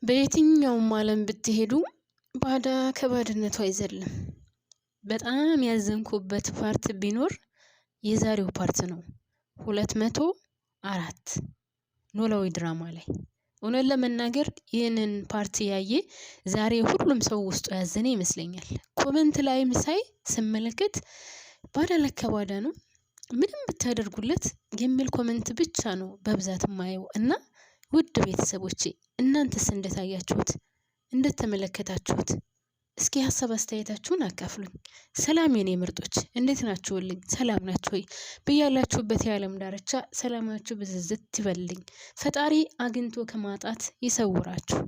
በየትኛውም ዓለም ብትሄዱ ባዳ ከባድነቱ አይዘልም። በጣም ያዘንኩበት ፓርት ቢኖር የዛሬው ፓርት ነው። 204 ኖላዊ ድራማ ላይ እውነት ለመናገር ይህንን ፓርት ያየ ዛሬ ሁሉም ሰው ውስጡ ያዘነ ይመስለኛል። ኮሜንት ላይም ሳይ ስመለከት ባዳ ለካ ባዳ ነው ምንም ብታደርጉለት የሚል ኮሜንት ብቻ ነው በብዛት ማየው እና ውድ ቤተሰቦቼ እናንተስ እንደታያችሁት እንደተመለከታችሁት እስኪ ሐሳብ አስተያየታችሁን አካፍሉኝ። ሰላም የኔ ምርጦች እንዴት ናችሁልኝ? ሰላም ናችሁ ወይ? በያላችሁበት የዓለም ዳርቻ ሰላማችሁ ብዝዝት ይበልልኝ። ፈጣሪ አግኝቶ ከማጣት ይሰውራችሁ።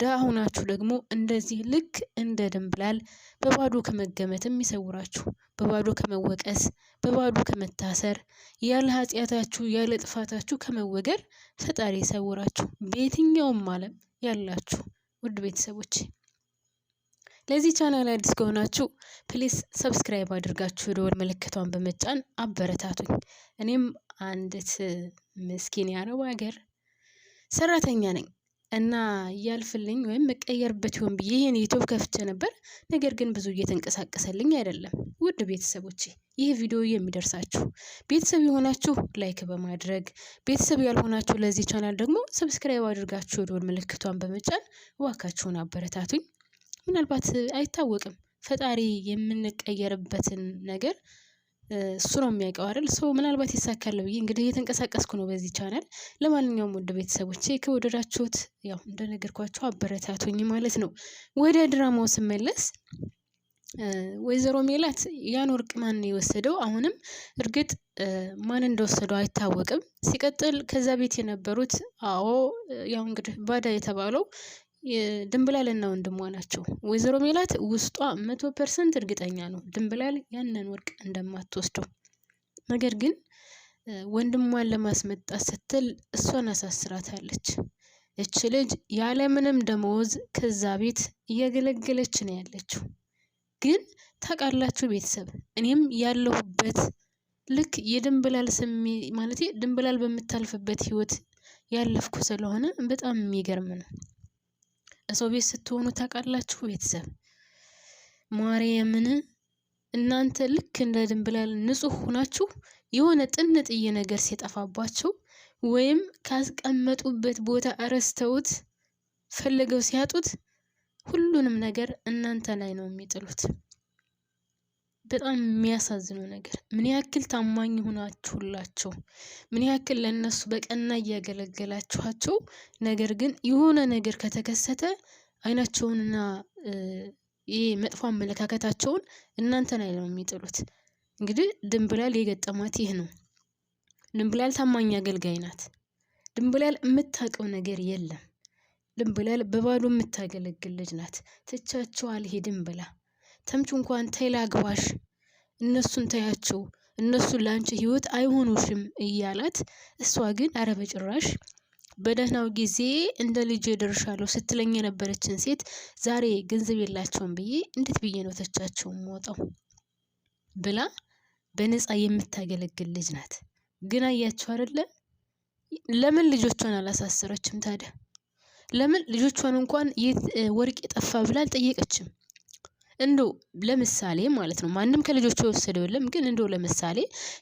ደሃ ሆናችሁ ደግሞ እንደዚህ ልክ እንደ ድንብላል በባዶ ከመገመትም ይሰውራችሁ። በባዶ ከመወቀስ በባዶ ከመታሰር ያለ ኃጢአታችሁ ያለ ጥፋታችሁ ከመወገር ፈጣሪ ይሰውራችሁ። በየትኛውም ዓለም ያላችሁ ውድ ቤተሰቦች ለዚህ ቻናል አዲስ ከሆናችሁ ፕሊስ ሰብስክራይብ አድርጋችሁ ደወል ምልክቷን በመጫን አበረታቱኝ። እኔም አንዲት ምስኪን የአረብ ሀገር ሰራተኛ ነኝ እና ያልፍልኝ ወይም መቀየርበት ይሆን ብዬ ይሄን ዩቲዩብ ከፍቼ ነበር። ነገር ግን ብዙ እየተንቀሳቀሰልኝ አይደለም። ውድ ቤተሰቦቼ ይህ ቪዲዮ የሚደርሳችሁ ቤተሰብ የሆናችሁ ላይክ በማድረግ ቤተሰብ ያልሆናችሁ ለዚህ ቻናል ደግሞ ሰብስክራይብ አድርጋችሁ ደወል ምልክቷን በመጫን ዋካችሁን አበረታቱኝ። ምናልባት አይታወቅም ፈጣሪ የምንቀየርበትን ነገር እሱ ነው የሚያውቀው አይደል? ሰው ምናልባት ይሳካል ብዬ እንግዲህ እየተንቀሳቀስኩ ነው በዚህ ቻናል። ለማንኛውም ውድ ቤተሰቦቼ ከወደዳችሁት ያው እንደነገርኳችሁ አበረታቱኝ ማለት ነው። ወደ ድራማው ስመለስ ወይዘሮ ሜላት ያን ወርቅ ማን የወሰደው? አሁንም እርግጥ ማን እንደወሰደው አይታወቅም። ሲቀጥል ከዛ ቤት የነበሩት ያው እንግዲህ ባዳ የተባለው ድንብላልና ወንድሟ ናቸው። ወይዘሮ ሜላት ውስጧ 100% እርግጠኛ ነው ድንብላል ያንን ወርቅ እንደማትወስደው። ነገር ግን ወንድሟን ለማስመጣት ስትል እሷን አሳስራታለች። እች ልጅ ያለ ምንም ደመወዝ ከዛ ቤት እያገለገለች ነው ያለችው። ግን ታውቃላችሁ ቤተሰብ እኔም ያለሁበት ልክ የድንብላል ማለቴ ድንብላል በምታልፍበት ህይወት ያለፍኩ ስለሆነ በጣም የሚገርም ነው። ሰው ቤት ስትሆኑ ታውቃላችሁ ቤተሰብ ማርያምን እናንተ ልክ እንደ ድንብላል ንጹህ ሆናችሁ የሆነ ጥንጥዬ ነገር ሲጠፋባቸው ወይም ካስቀመጡበት ቦታ ረስተውት ፈልገው ሲያጡት ሁሉንም ነገር እናንተ ላይ ነው የሚጥሉት። በጣም የሚያሳዝነው ነገር ምን ያክል ታማኝ ሆናችሁላቸው ምን ያክል ለነሱ በቀና እያገለገላችኋቸው፣ ነገር ግን የሆነ ነገር ከተከሰተ አይናቸውንና ይሄ መጥፎ አመለካከታቸውን እናንተ ላይ ነው የሚጥሉት። እንግዲህ ድንብላል የገጠማት ይህ ነው። ድንብላል ታማኝ አገልጋይ ናት። ድንብላል የምታውቀው ነገር የለም። ድንብላል በባዶ የምታገለግል ልጅ ናት። ትቻቸው አልሄድም ብላ ተምቹ እንኳን ተይላግባሽ እነሱን ታያቸው እነሱ ላንቺ ህይወት አይሆኑሽም እያላት፣ እሷ ግን አረ በጭራሽ በደህናው ጊዜ እንደ ልጅ ደርሻለሁ ስትለኝ የነበረችን ሴት ዛሬ ገንዘብ የላቸውም ብዬ እንዴት ብዬ ነው ተቻቸው ሞተው ብላ በነፃ የምታገለግል ልጅ ናት። ግን አያችሁ አይደለ? ለምን ልጆቿን አላሳሰረችም ታዲያ? ለምን ልጆቿን እንኳን ወርቅ የጠፋ ብላ አልጠየቀችም? እንደው ለምሳሌ ማለት ነው ማንም ከልጆቿ የወሰደው የለም። ግን እንደው ለምሳሌ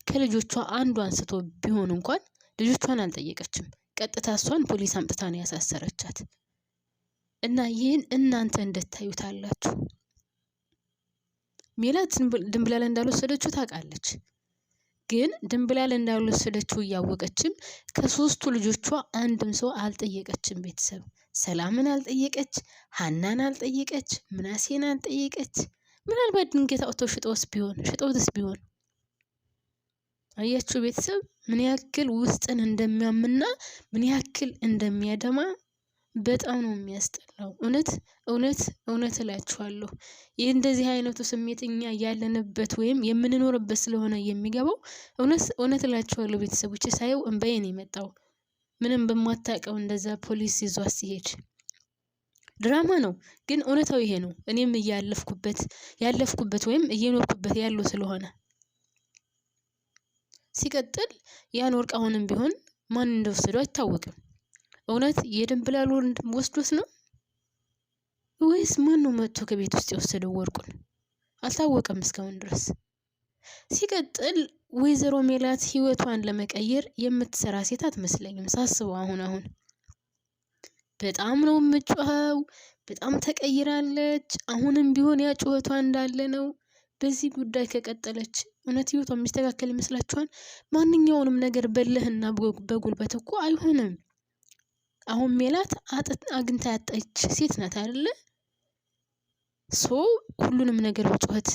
ከልጆቿ አንዱ አንስቶ ቢሆን እንኳን ልጆቿን አልጠየቀችም። ቀጥታ እሷን ፖሊስ አምጥታ ነው ያሳሰረቻት። እና ይህን እናንተ እንደታዩታላችሁ። ሜላት ድንብላል እንዳልወሰደችው ታውቃለች። ግን ድንብላል እንዳልወሰደችው እያወቀችም ከሶስቱ ልጆቿ አንድም ሰው አልጠየቀችም። ቤተሰብ ሰላምን አልጠየቀች፣ ሀናን አልጠየቀች፣ ምናሴን አልጠየቀች። ምናልባት ድንገት አውጥተው ሽጠውትስ ቢሆን አያችሁ ቤተሰብ ምን ያክል ውስጥን እንደሚያምና ምን ያክል እንደሚያደማ በጣም ነው የሚያስጠላው። እውነት እላችኋለሁ። ይህ እንደዚህ አይነቱ ስሜት እኛ ያለንበት ወይም የምንኖርበት ስለሆነ የሚገባው እውነት እላችኋለሁ ቤተሰቦች ሳየው እንባዬ ነው የመጣው። ምንም በማታውቀው እንደዛ ፖሊስ ይዟት ሲሄድ ድራማ ነው፣ ግን እውነታው ይሄ ነው። እኔም ያለፍኩበት ወይም እየኖርኩበት ያለው ስለሆነ። ሲቀጥል ያን ወርቅ አሁንም ቢሆን ማን እንደወሰደው አይታወቅም። እውነት የድንብላል ወስዶት ነው ወይስ ማነው መጥቶ ከቤት ውስጥ የወሰደው ወርቁን? አልታወቀም እስካሁን ድረስ። ሲቀጥል ወይዘሮ ሜላት ህይወቷን ለመቀየር የምትሰራ ሴት አትመስለኝም ሳስበው። አሁን በጣም ነው የምትጮኸው፣ በጣም ተቀይራለች። አሁንም ቢሆን ያ ጩኸቷ እንዳለ ነው። በዚህ ጉዳይ ከቀጠለች እውነት ህይወቷ የሚስተካከል ይመስላችኋል? ማንኛውንም ነገር በልህና በጉልበት እኮ አይሆንም። አሁን ሜላት አግኝታ ያጣች ሴት ናት አይደለ? ሁሉንም ነገር በጩኸት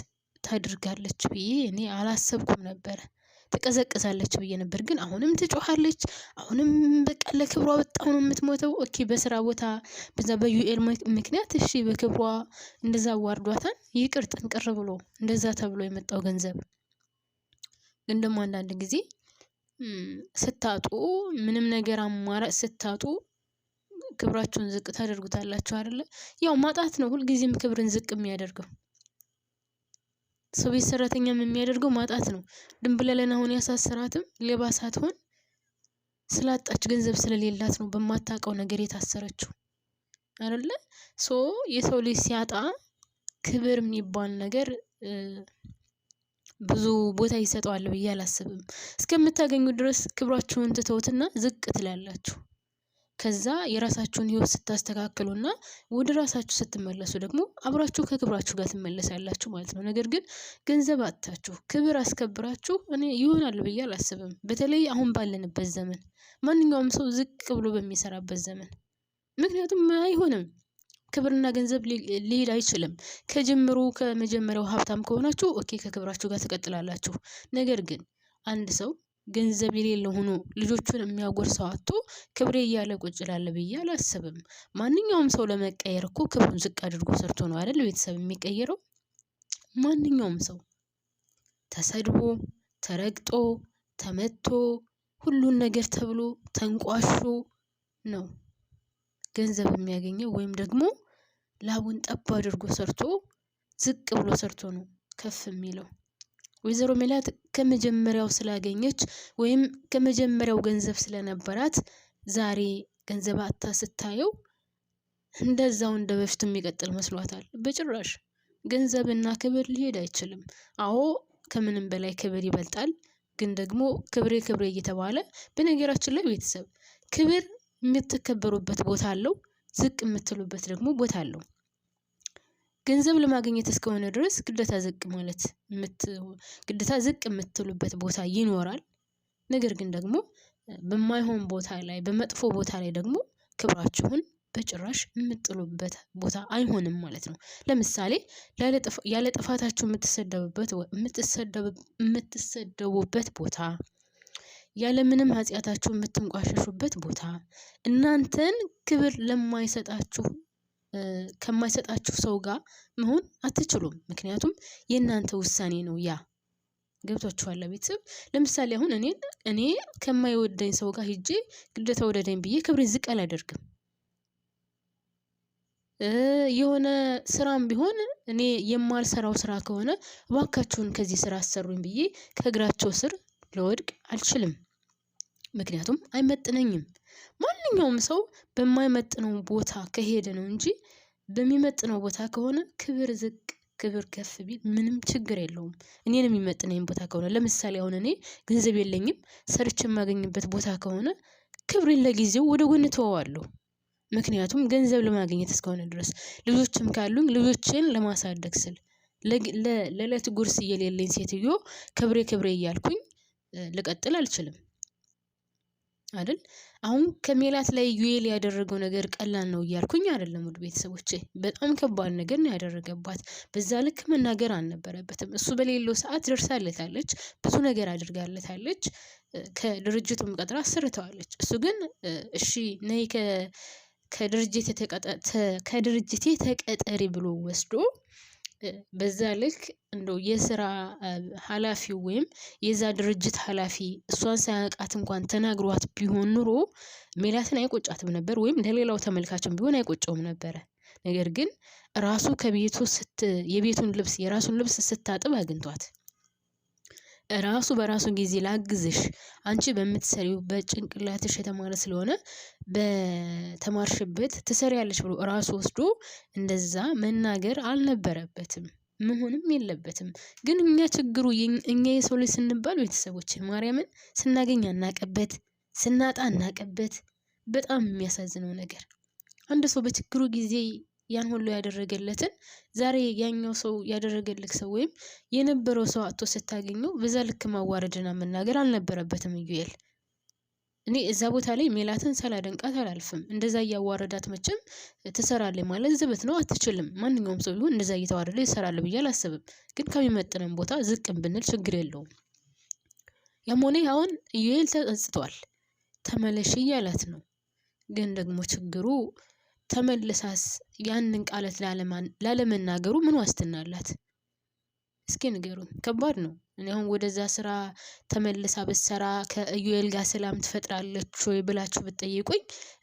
ታድርጋለች ብዬ እኔ አላሰብኩም ነበር። ትቀዘቅዛለች ብዬ ነበር፣ ግን አሁንም ትጮኻለች። አሁንም በቃ ለክብሯ በጣም ነው የምትሞተው። ኦኬ በስራ ቦታ በዛ በዩኤል ምክንያት እሺ በክብሯ እንደዛ አዋርዷታል። ይቅር ጥንቅር ብሎ እንደዛ ተብሎ የመጣው ገንዘብ ግን ደግሞ አንዳንድ ጊዜ ስታጡ ምንም ነገር አማራጭ ስታጡ ክብራችሁን ዝቅ ታደርጉታላችሁ አይደለ? ያው ማጣት ነው ሁልጊዜም ክብርን ዝቅ የሚያደርገው። ሰው ቤት ሰራተኛም የሚያደርገው ማጣት ነው። ድንብለለን አሁን ያሳሰራትም ሌባ ሳትሆን ስላጣች ገንዘብ ስለሌላት ነው በማታውቀው ነገር የታሰረችው አይደለ? የሰው ልጅ ሲያጣ ክብር የሚባል ነገር ብዙ ቦታ ይሰጠዋል ብዬ አላስብም። እስከምታገኙ ድረስ ክብራችሁን ትተውትና ዝቅ ትላላችሁ። ከዛ የራሳችሁን ህይወት ስታስተካክሉና ወደ ራሳችሁ ስትመለሱ ደግሞ አብራችሁ ከክብራችሁ ጋር ትመለሳላችሁ ማለት ነው። ነገር ግን ገንዘብ አጥታችሁ ክብር አስከብራችሁ እኔ ይሆናል ብዬ አላስብም። በተለይ አሁን ባለንበት ዘመን ማንኛውም ሰው ዝቅ ብሎ በሚሰራበት ዘመን፣ ምክንያቱም አይሆንም። ክብርና ገንዘብ ሊሄድ አይችልም። ከመጀመሪያው ሀብታም ከሆናችሁ ኦኬ ከክብራችሁ ጋር ትቀጥላላችሁ። ነገር ግን አንድ ሰው ገንዘብ የሌለው ሆኖ ልጆቹን የሚያጎርሰው አጥቶ ክብሬ እያለ ቁጭ ይላል ብዬ አላስብም። ማንኛውም ሰው ለመቀየር እኮ ክብሩን ዝቅ አድርጎ ሰርቶ ነው አይደል ቤተሰብ የሚቀየረው? ማንኛውም ሰው ተሰድቦ ተረግጦ ተመቶ ሁሉን ነገር ተብሎ ተንቋሾ ነው ገንዘብ የሚያገኘው፣ ወይም ደግሞ ላቡን ጠብ አድርጎ ሰርቶ ዝቅ ብሎ ሰርቶ ነው ከፍ የሚለው። ወይዘሮ ሜላት ከመጀመሪያው ስላገኘች ወይም ከመጀመሪያው ገንዘብ ስለነበራት ዛሬ ገንዘብ አጥታ ስታየው እንደዛው እንደ በፊቱ የሚቀጥል መስሏታል። በጭራሽ ገንዘብና ክብር ሊሄድ አይችልም። አዎ ከምንም በላይ ክብር ይበልጣል። ግን ደግሞ ክብሬ እየተባለ በነገራችን ላይ ቤተሰብ ክብር የምትከበሩበት ቦታ አለው፣ ዝቅ የምትሉበት ደግሞ ቦታ አለው። ገንዘብ ለማግኘት እስከሆነ ድረስ ግዴታ ዝቅ የምትሉበት ቦታ ይኖራል። ነገር ግን ደግሞ በማይሆን ቦታ ላይ በመጥፎ ቦታ ላይ ደግሞ ክብራችሁን በጭራሽ የምትጥሉበት ቦታ አይሆንም ማለት ነው። ለምሳሌ ያለ ጥፋታችሁ የምትሰደቡበት ቦታ፣ ያለ ምንም ኃጢአታችሁ የምትንቋሸሹበት ቦታ፣ እናንተን ክብር ከማይሰጣችሁ ሰው ጋር መሆን አትችሉም። ምክንያቱም የእናንተ ውሳኔ ነው ያ። ገብቷችኋል ቤተሰብ? ለምሳሌ አሁን እኔ ከማይወደኝ ሰው ጋር ሂጄ ግዴታ ወደደኝ ብዬ ክብሬን ዝቅ አላደርግም። የሆነ ስራም ቢሆን እኔ የማልሰራው ስራ ከሆነ እባካችሁን ከዚህ ስራ አሰሩኝ ብዬ ከእግራቸው ስር ልወድቅ አልችልም። ምክንያቱም አይመጥነኝም። ማንኛውም ሰው በማይመጥነው ቦታ ከሄደ ነው እንጂ በሚመጥነው ቦታ ከሆነ ክብር ዝቅ ክብር ከፍ ቢል ምንም ችግር የለውም። እኔን የሚመጥነኝ ቦታ ከሆነ ለምሳሌ አሁን እኔ ገንዘብ የለኝም፣ ሰርቼ የማገኝበት ቦታ ከሆነ ክብሬን ለጊዜው ወደ ጎን ተወዋለሁ። ምክንያቱም ገንዘብ ለማግኘት እስከሆነ ድረስ ልጆችም ካሉኝ ልጆችን ለማሳደግ ስል ለዕለት ጉርስ የሌለኝ ሴትዮ ክብሬ እያልኩኝ ልቀጥል አልችልም አይደል? አሁን ከሜላት ላይ ዩኤል ያደረገው ነገር ቀላል ነው እያልኩኝ አይደለም። ውድ ቤተሰቦቼ በጣም ከባድ ነገር ነው ያደረገባት። በዛ ልክ መናገር አልነበረበትም። እሱ በሌለው ሰዓት ደርሳለታለች፣ ብዙ ነገር አድርጋለታለች፣ ከድርጅቱም ቀጥራ አሰርተዋለች። እሱ ግን እሺ ነይ ከድርጅቴ ተቀጠሪ ብሎ ወስዶ በዛ ልክ እንደው የስራ ኃላፊው ወይም የዛ ድርጅት ኃላፊ እሷን ሳያውቃት እንኳን ተናግሯት ቢሆን ኑሮ ሜላትን አይቆጫትም ነበር፣ ወይም ለሌላው ተመልካችም ቢሆን አይቆጨውም ነበረ። ነገር ግን ራሱ የራሱን ልብስ ስታጥብ አግኝቷት ራሱ በራሱ ጊዜ ላግዝሽ አንቺ በምትሰሪው በጭንቅላትሽ የተማረ ስለሆነ በተማርሽበት ትሰሪያለሽ ብሎ ራሱ ወስዶ እንደዛ መናገር አልነበረበትም፣ መሆንም የለበትም። ግን እኛ ችግሩ እኛ የሰው ልጅ ስንባል ቤተሰቦችን ማርያምን ስናገኝ አናቀበት፣ ስናጣ አናቀበት። በጣም የሚያሳዝነው ነገር አንድ ሰው በችግሩ ጊዜ ያን ሁሉ ያደረገለትን ዛሬ ያኛው ሰው ያደረገልክ ሰው ወይም የነበረው ሰው አጥቶ ስታገኘው በዛ ልክ ማዋረድና መናገር አልነበረበትም ኢዩኤል። እኔ እዛ ቦታ ላይ ሜላትን ሳላደንቃት አላልፍም። እንደዛ እያዋረዳት መቼም ትሰራለች ማለት ዝበት ነው፣ አትችልም። ማንኛውም ሰው ቢሆን እንደዛ እየተዋረደ ይሰራል ብዬ አላስብም። ግን ከሚመጥነን ቦታ ዝቅም ብንል ችግር የለውም። ያም ሆነ አሁን ኢዩኤል ተጸጽቷል፣ ተመለሽ እያላት ነው። ግን ደግሞ ችግሩ ተመልሳስ ያንን ቃላት ላለመናገሩ ምን ዋስትና አላት? እስኪ ንገሩኝ። ከባድ ነው። እኔ አሁን ወደዛ ስራ ተመልሳ ብትሰራ ከኢዩኤል ጋር ሰላም ትፈጥራለች ወይ ብላችሁ ብትጠይቁኝ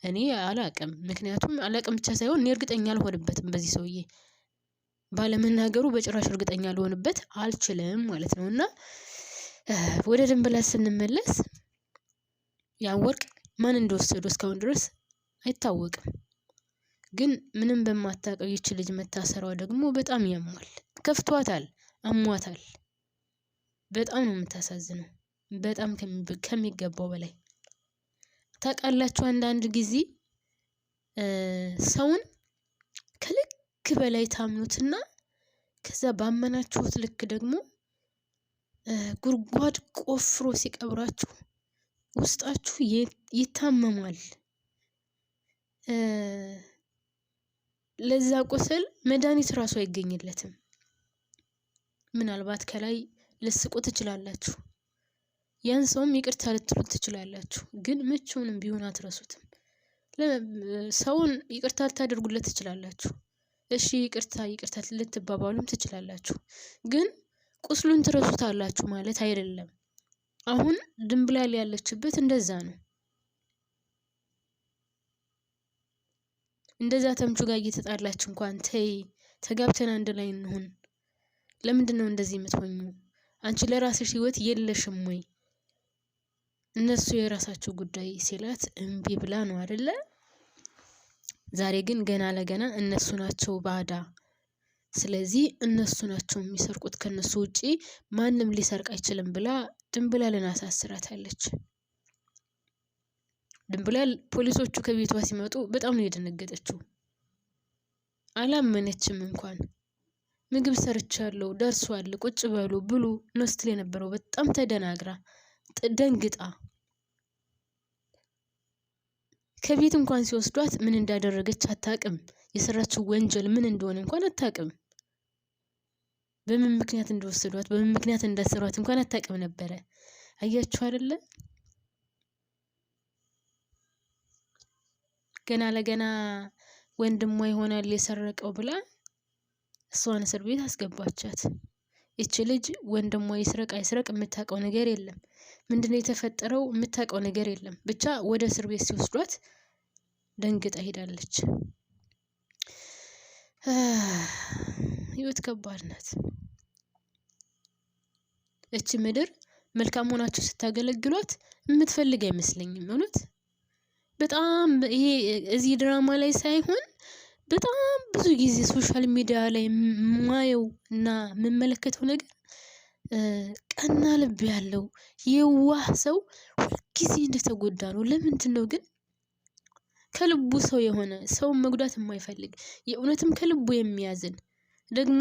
እኔ አላቅም። ምክንያቱም አላቅም ብቻ ሳይሆን እኔ እርግጠኛ አልሆንበትም በዚህ ሰውዬ ባለመናገሩ በጭራሽ እርግጠኛ ልሆንበት አልችልም ማለት ነው። እና ወደ ድንብላት ስንመለስ ያን ወርቅ ማን እንደወሰዱ እስካሁን ድረስ አይታወቅም። ግን ምንም በማታውቀው ይች ልጅ መታሰሯ ደግሞ በጣም ያሟል። ከፍቷታል፣ አሟታል። በጣም ነው የምታሳዝነው፣ በጣም ከሚገባው በላይ። ታውቃላችሁ አንዳንድ ጊዜ ሰውን ከልክ በላይ ታምኑትና ከዛ ባመናችሁት ልክ ደግሞ ጉድጓድ ቆፍሮ ሲቀብራችሁ ውስጣችሁ ይታመማል። ለዛ ቁስል መድኃኒት ራሱ አይገኝለትም። ምናልባት ከላይ ልስቁ ትችላላችሁ፣ ያን ሰውም ይቅርታ ልትሉት ትችላላችሁ። ግን መቼውንም ቢሆን አትረሱትም። ሰውን ይቅርታ ልታደርጉለት ትችላላችሁ። እሺ ይቅርታ ልትባባሉም ትችላላችሁ። ግን ቁስሉን ትረሱታላችሁ ማለት አይደለም። አሁን ድንብላል ያለችበት እንደዛ ነው። እንደዛ ተምቹ ጋር እየተጣላች እንኳን ተይ ተጋብተን አንድ ላይ እንሁን፣ ለምንድነው እንደዚህ የምትሆኙ? አንቺ ለራስሽ ህይወት የለሽም ወይ? እነሱ የራሳቸው ጉዳይ ሲላት እምቢ ብላ ነው አይደለ? ዛሬ ግን ገና ለገና እነሱ ናቸው ባዳ፣ ስለዚህ እነሱ ናቸው የሚሰርቁት፣ ከነሱ ውጪ ማንም ሊሰርቅ አይችልም ብላ ድንብላልን አሳስራታለች። ድንብላል ፖሊሶቹ ከቤቷ ሲመጡ በጣም ነው የደነገጠችው። አላመነችም እንኳን። ምግብ ሰርቻለሁ ደርሷል ቁጭ በሉ ብሉ ነው ስትል የነበረው። በጣም ተደናግራ ደንግጣ ከቤት እንኳን ሲወስዷት ምን እንዳደረገች አታቅም። የሰራችው ወንጀል ምን እንደሆነ እንኳን አታቅም። በምን ምክንያት እንደወሰዷት በምን ምክንያት እንዳሰሯት እንኳን አታቅም ነበረ። አያችሁ አይደለ? ገና ለገና ወንድሟ ይሆናል የሰረቀው ብላ እሷን እስር ቤት አስገባቻት። እቺ ልጅ ወንድሟ ይስረቅ አይስረቅ የምታውቀው ነገር የለም። ምንድነው የተፈጠረው የምታውቀው ነገር የለም። ብቻ ወደ እስር ቤት ሲወስዷት ደንግጣ ሄዳለች። ህይወት ከባድ ናት። እቺ ምድር መልካም ሆናችሁ ስታገለግሏት የምትፈልግ አይመስለኝም እውነት። በጣም ይሄ እዚህ ድራማ ላይ ሳይሆን በጣም ብዙ ጊዜ ሶሻል ሚዲያ ላይ ማየው እና የምመለከተው ነገር ቀና ልብ ያለው የዋህ ሰው ሁልጊዜ እንደተጎዳ ነው። ለምንድን ነው ግን? ከልቡ ሰው የሆነ ሰውን መጉዳት የማይፈልግ የእውነትም ከልቡ የሚያዝን ደግሞ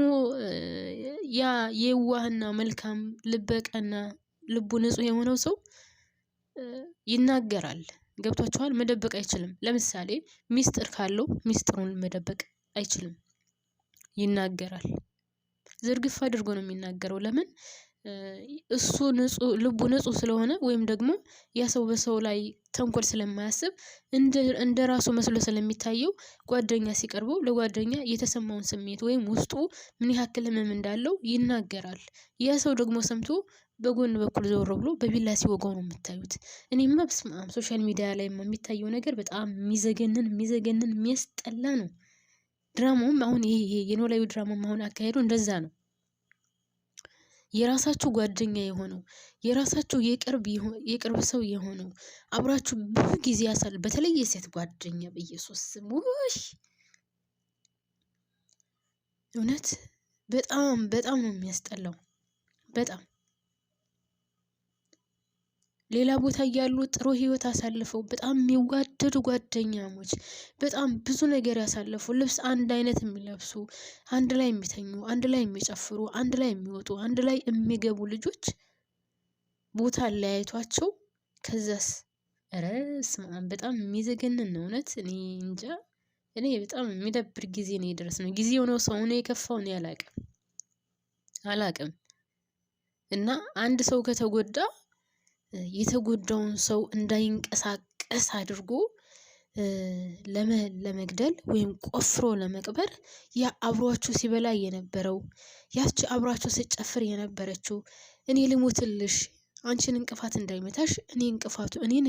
ያ የዋህና መልካም ልበቀና ልቡ ንጹህ የሆነው ሰው ይናገራል። ገብቷችኋል? መደበቅ አይችልም። ለምሳሌ ሚስጥር ካለው ሚስጥሩን መደበቅ አይችልም፣ ይናገራል። ዝርግፍ አድርጎ ነው የሚናገረው። ለምን? እሱ ንጹህ ልቡ ንጹህ ስለሆነ ወይም ደግሞ ያ ሰው በሰው ላይ ተንኮል ስለማያስብ እንደ ራሱ መስሎ ስለሚታየው ጓደኛ ሲቀርበው ለጓደኛ የተሰማውን ስሜት ወይም ውስጡ ምን ያክል ህመም እንዳለው ይናገራል። ያ ሰው ደግሞ ሰምቶ በጎን በኩል ዘወር ብሎ በቢላ ሲወጋው ነው የምታዩት። እኔማ በስመአብ ሶሻል ሚዲያ ላይ የሚታየው ነገር በጣም የሚዘገንን የሚያስጠላ ነው። ድራማውም አሁን ይሄ የኖላዊ ድራማም አሁን አካሄዱ እንደዛ ነው። የራሳችሁ ጓደኛ የሆነው የራሳችሁ የቅርብ ሰው የሆነው አብራችሁ ብዙ ጊዜ በተለይ የሴት ጓደኛ በኢየሱስ ስም ውይ እውነት በጣም በጣም ነው የሚያስጠላው። በጣም ሌላ ቦታ እያሉ ጥሩ ህይወት አሳልፈው በጣም የሚዋደዱ ጓደኛሞች በጣም ብዙ ነገር ያሳለፉ ልብስ አንድ አይነት የሚለብሱ አንድ ላይ የሚተኙ አንድ ላይ የሚጨፍሩ አንድ ላይ የሚወጡ አንድ ላይ የሚገቡ ልጆች ቦታ አለያይቷቸው ከዛስ ኧረ ስማም በጣም የሚዘገንን ነው እውነት። እኔ እንጃ እኔ በጣም የሚደብር ጊዜ ነው የደረስነው። ጊዜው ነው ሰው ነው የከፋው ነው አላቅም። እና አንድ ሰው ከተጎዳ የተጎዳውን ሰው እንዳይንቀሳቀስ አድርጎ ለመግደል ወይም ቆፍሮ ለመቅበር ያ አብሯችሁ ሲበላ የነበረው ያቺ አብሯችሁ ሲጨፍር የነበረችው እኔ ልሞትልሽ አንቺን እንቅፋት እንዳይመታሽ እኔን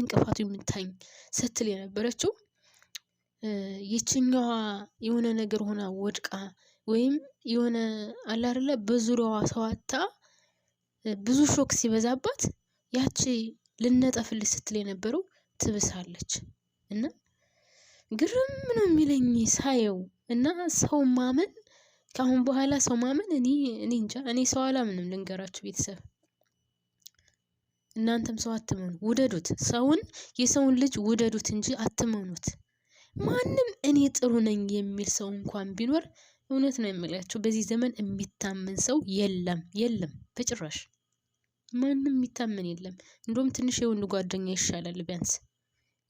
እንቅፋቱ ይምታኝ ስትል የነበረችው ይችኛዋ የሆነ ነገር ሆና ወድቃ ወይም የሆነ አለ አይደለ በዙሪያዋ ሰው አጣ ብዙ ሾክ ሲበዛባት ያቺ ልነጠፍልሽ ስትል የነበረው ትብሳለች። እና ግርም ነው የሚለኝ ሳየው። እና ሰው ማመን ከአሁን በኋላ ሰው ማመን እኔ እንጃ እኔ ሰው አላምንም ልንገራችሁ ቤተሰብ። እናንተም ሰው አትመኑ፣ ውደዱት። የሰውን ልጅ ውደዱት እንጂ አትመኑት። ማንም እኔ ጥሩ ነኝ የሚል ሰው እንኳን ቢኖር እውነት ነው የምላችሁ በዚህ ዘመን የሚታመን ሰው የለም በጭራሽ። ማንም የሚታመን የለም። እንደውም ትንሽ የወንድ ጓደኛ ይሻላል ቢያንስ።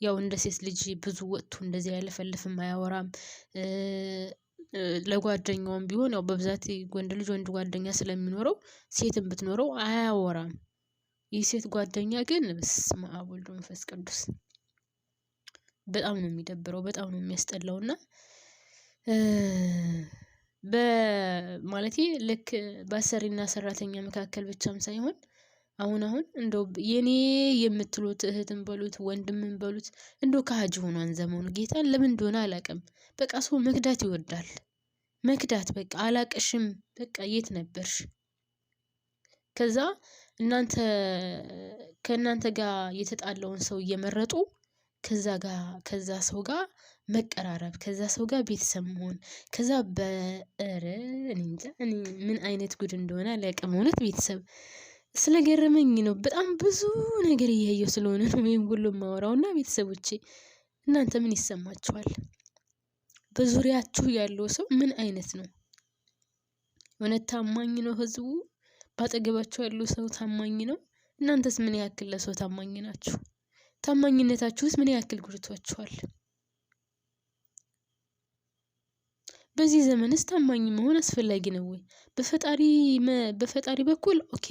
ያው እንደ ሴት ልጅ ብዙ ወጥቶ እንደዚህ አያለፈልፍም አያወራም። ለጓደኛውም ቢሆን ያው በብዛት ወንድ ልጅ ወንድ ጓደኛ ስለሚኖረው ሴትም ብትኖረው አያወራም። የሴት ጓደኛ ግን በስመ አብ ወወልድ ወመንፈስ ቅዱስ በጣም ነው የሚደብረው፣ በጣም ነው የሚያስጠላውና በማለቴ ልክ በአሰሪና ሰራተኛ መካከል ብቻም ሳይሆን አሁን እንደው የኔ የምትሉት እህትን በሉት ወንድምን በሉት እንደው ከሀጅ ሆኗን ዘመኑ ጌታን ለምን እንደሆነ አላውቅም። በቃ ሰው መክዳት ይወዳል። መክዳት በቃ አላቅሽም፣ በቃ የት ነበርሽ? ከዛ ከእናንተ ጋር የተጣለውን ሰው እየመረጡ ከዛ ሰው ጋር መቀራረብ፣ ከዛ ሰው ጋር ቤተሰብ መሆን፣ ከዛ እኔ ምን አይነት ጉድ እንደሆነ አላውቅም። እውነት ቤተሰብ ስለገረመኝ ነው። በጣም ብዙ ነገር እያየሁ ስለሆነ ነው ወይም ሁሉም ማወራውና ቤተሰቦቼ እናንተ ምን ይሰማችኋል? በዙሪያችሁ ያለው ሰው ምን አይነት ነው? እውነት ታማኝ ነው ህዝቡ? ባጠገባችሁ ያለው ሰው ታማኝ ነው? እናንተስ ምን ያክል ለሰው ታማኝ ናችሁ? ታማኝነታችሁስ ምን ያክል ጎድቷችኋል? በዚህ ዘመንስ ታማኝ መሆን አስፈላጊ ነው ወይ? በፈጣሪ በኩል ኦኬ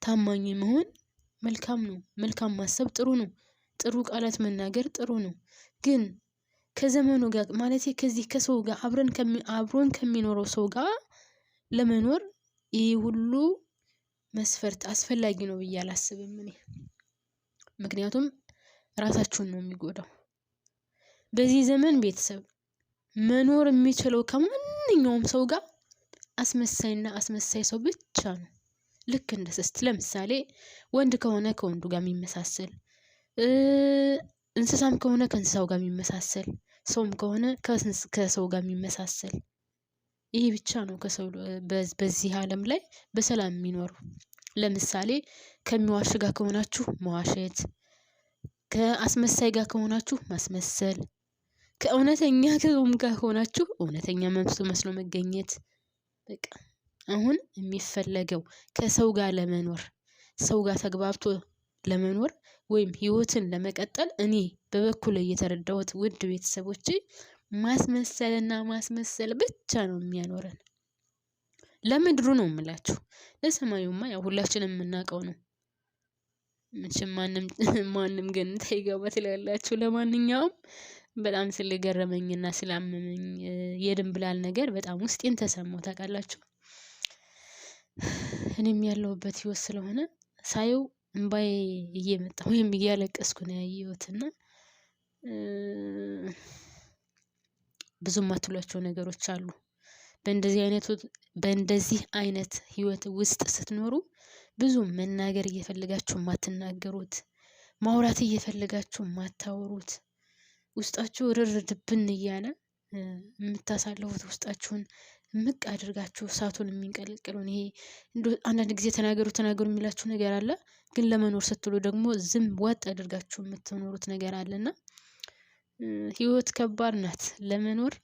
ታማኝ መሆን መልካም ነው። መልካም ማሰብ ጥሩ ነው። ጥሩ ቃላት መናገር ጥሩ ነው። ግን ከዘመኑ ጋር ማለቴ ከዚህ ከሰው ጋር አብሮን ከሚኖረው ሰው ጋር ለመኖር ይህ ሁሉ መስፈርት አስፈላጊ ነው ብዬ አላስብም እኔ። ምክንያቱም ራሳችሁን ነው የሚጎዳው። በዚህ ዘመን ቤተሰብ መኖር የሚችለው ከማንኛውም ሰው ጋር አስመሳይ ሰው ብቻ ነው። ልክ እንደ ስስት ለምሳሌ ወንድ ከሆነ ከወንዱ ጋር የሚመሳሰል፣ እንስሳም ከሆነ ከእንስሳው ጋር የሚመሳሰል፣ ሰውም ከሆነ ከሰው ጋር የሚመሳሰል፣ ይሄ ብቻ ነው ከሰው በዚህ ዓለም ላይ በሰላም የሚኖሩ። ለምሳሌ ከሚዋሽ ጋር ከሆናችሁ መዋሸት፣ ከአስመሳይ ጋር ከሆናችሁ ማስመሰል፣ ከእውነተኛ ከሰውም ጋር ከሆናችሁ እውነተኛ መስሎ መገኘት። በቃ አሁን የሚፈለገው ከሰው ጋር ለመኖር፣ ሰው ጋር ተግባብቶ ለመኖር ወይም ህይወትን ለመቀጠል እኔ በበኩሌ የተረዳሁት ውድ ቤተሰቦቼ ማስመሰልና ማስመሰል ብቻ ነው የሚያኖረን። ለምድሩ ነው የምላችሁ። ለሰማዩማ ያው ሁላችንም የምናውቀው ነው። መቼም ማንም ገነት አይገባ ትላላችሁ። ለማንኛውም በጣም ስለገረመኝና ስላመመኝ የድንብላል ነገር በጣም ውስጤን ተሰማው ታውቃላችሁ። እኔም ያለሁበት ህይወት ስለሆነ ሳየው እንባዬ እየመጣ ወይም እያለቀስኩ ነው ያየሁትና ብዙም አትሏቸው ነገሮች አሉ። በእንደዚህ አይነት ህይወት ውስጥ ስትኖሩ ብዙ መናገር እየፈለጋችሁ የማትናገሩት፣ ማውራት እየፈለጋችሁ የማታወሩት፣ ውስጣችሁ እርር ድብን እያለ የምታሳልፉት ውስጣችሁን ምቅ አድርጋችሁ እሳቱን የሚንቀለቅለውን ይሄ አንዳንድ ጊዜ ተናገሩ ተናገሩ የሚላችሁ ነገር አለ። ግን ለመኖር ስትሉ ደግሞ ዝም ዋጥ አድርጋችሁ የምትኖሩት ነገር አለና ህይወት ከባድ ናት ለመኖር።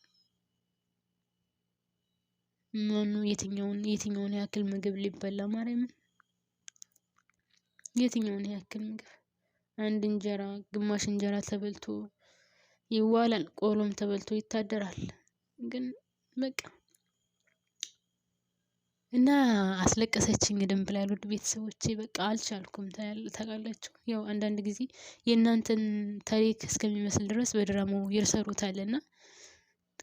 የትኛውን ያክል ምግብ ሊበላ ማርያምን፣ የትኛውን ያክል ምግብ አንድ እንጀራ ግማሽ እንጀራ ተበልቶ ይዋላል፣ ቆሎም ተበልቶ ይታደራል። ግን በቃ እና አስለቀሰችኝ ድንብላል። ውድ ቤተሰቦቼ በቃ አልቻልኩም። ታውቃላችሁ ያው አንዳንድ ጊዜ የእናንተን ታሪክ እስከሚመስል ድረስ በድራማው ይሰሩታልና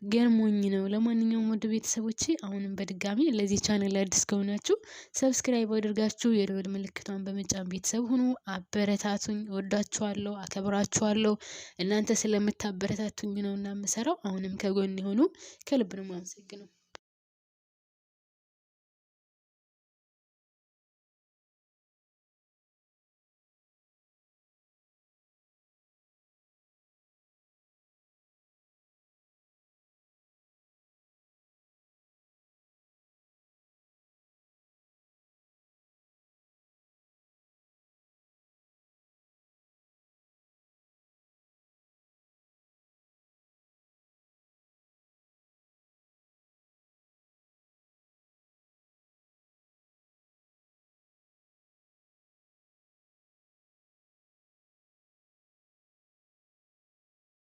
ገርሞኝ ነው። ለማንኛውም ውድ ቤተሰቦቼ አሁንም በድጋሚ ለዚህ ቻናል አዲስ ከሆናችሁ ሰብስክራይብ አድርጋችሁ የደወል ምልክቷን በመጫን ቤተሰብ ሁኑ። አበረታቱኝ። ወዳችኋለሁ፣ አከብራችኋለሁ። እናንተ ስለምታበረታቱኝ ነውና የምሰራው። አሁንም ከጎን ሆኑ። ከልብ ነው የማመሰግነው።